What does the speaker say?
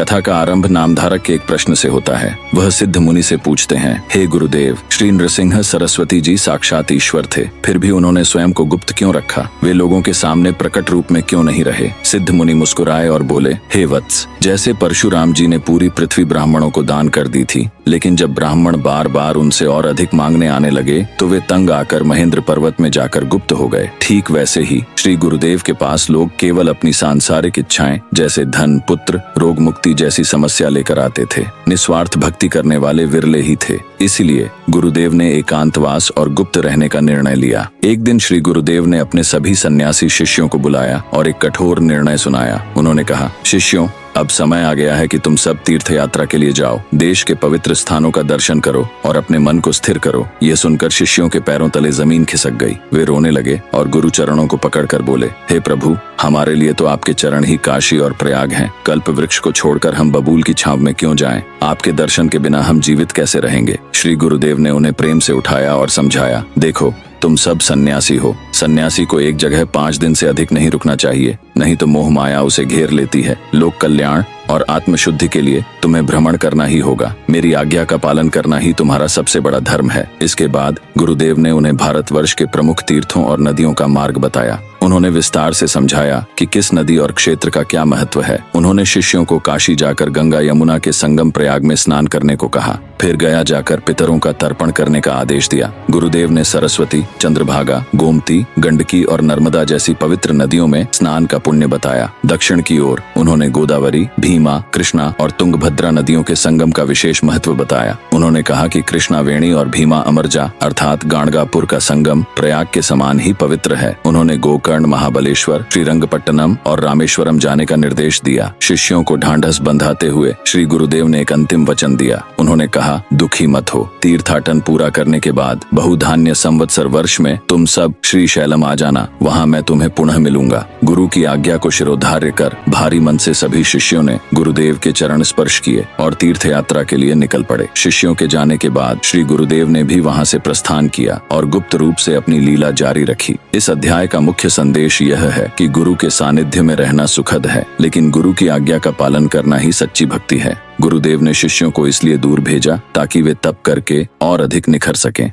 कथा का आरंभ नामधारक के एक प्रश्न से होता है। वह सिद्ध मुनि से पूछते हैं, हे गुरुदेव, श्री नृसिंह सरस्वती जी साक्षात ईश्वर थे, फिर भी उन्होंने स्वयं को गुप्त क्यों रखा? वे लोगों के सामने प्रकट रूप में क्यों नहीं रहे? सिद्ध मुनि मुस्कुराए और बोले, हे वत्स, जैसे परशुराम जी ने पूरी पृथ्वी ब्राह्मणों को दान कर दी थी, लेकिन जब ब्राह्मण बार बार उनसे और अधिक मांगने आने लगे तो वे तंग आकर महेंद्र पर्वत में जाकर गुप्त हो गए। ठीक वैसे ही श्री गुरुदेव के पास लोग केवल अपनी सांसारिक इच्छाएं जैसे धन, पुत्र, रोग मुक्ति जैसी समस्या लेकर आते थे। निस्वार्थ भक्ति करने वाले विरले ही थे। इसीलिए गुरुदेव ने एकांतवास और गुप्त रहने का निर्णय लिया। एक दिन श्री गुरुदेव ने अपने सभी सन्यासी शिष्यों को बुलाया और एक कठोर निर्णय सुनाया। उन्होंने कहा, शिष्यों, अब समय आ गया है कि तुम सब तीर्थ यात्रा के लिए जाओ, देश के पवित्र स्थानों का दर्शन करो और अपने मन को स्थिर करो। यह सुनकर शिष्यों के पैरों तले जमीन खिसक गई। वे रोने लगे और गुरु चरणों को पकड़कर बोले, हे प्रभु, हमारे लिए तो आपके चरण ही काशी और प्रयाग हैं। कल्प वृक्ष को छोड़कर हम बबूल की छांव में क्यों जाएं? आपके दर्शन के बिना हम जीवित कैसे रहेंगे? श्री गुरुदेव ने उन्हें प्रेम से उठाया और समझाया, देखो, तुम सब सन्यासी हो। सन्यासी को एक जगह 5 दिन से अधिक नहीं रुकना चाहिए, नहीं तो मोह माया उसे घेर लेती है। लोक कल्याण और आत्मशुद्धि के लिए तुम्हें भ्रमण करना ही होगा। मेरी आज्ञा का पालन करना ही तुम्हारा सबसे बड़ा धर्म है। इसके बाद गुरुदेव ने उन्हें भारतवर्ष के प्रमुख तीर्थों और नदियों का मार्ग बताया। उन्होंने विस्तार से समझाया कि किस नदी और क्षेत्र का क्या महत्व है। उन्होंने शिष्यों को काशी जाकर गंगा यमुना के संगम प्रयाग में स्नान करने को कहा। फिर गया जाकर पितरों का तर्पण करने का आदेश दिया। गुरुदेव ने सरस्वती, चंद्रभागा, गोमती, गंडकी और नर्मदा जैसी पवित्र नदियों में स्नान का पुण्य बताया। दक्षिण की ओर उन्होंने गोदावरी, भीमा, कृष्णा और तुंगभद्रा नदियों के संगम का विशेष महत्व बताया। उन्होंने कहा कि कृष्णा वेणी और भीमा अमरजा अर्थात गाणगापुर का संगम प्रयाग के समान ही पवित्र है। उन्होंने गोकर्ण, महाबलेश्वर, श्रीरंगपट्टनम और रामेश्वरम जाने का निर्देश दिया। शिष्यों को ढांढस बंधाते हुए श्री गुरुदेव ने एक अंतिम वचन दिया। उन्होंने कहा, दुखी मत हो। तीर्थाटन पूरा करने के बाद बहुधान्य संवत्सर वर्ष में तुम सब श्री शैलम आ जाना। वहाँ मैं तुम्हें पुनः मिलूंगा। गुरु की आज्ञा को शिरोधार्य कर भारी मन से सभी शिष्यों ने गुरुदेव के चरण स्पर्श किए और तीर्थ यात्रा के लिए निकल पड़े। शिष्यों के जाने के बाद श्री गुरुदेव ने भी वहाँ से प्रस्थान किया और गुप्त रूप से अपनी लीला जारी रखी। इस अध्याय का मुख्य संदेश यह है कि गुरु के सानिध्य में रहना सुखद है, लेकिन गुरु की आज्ञा का पालन करना ही सच्ची भक्ति है। गुरुदेव ने शिष्यों को इसलिए दूर भेजा ताकि वे तप करके और अधिक निखर सकें।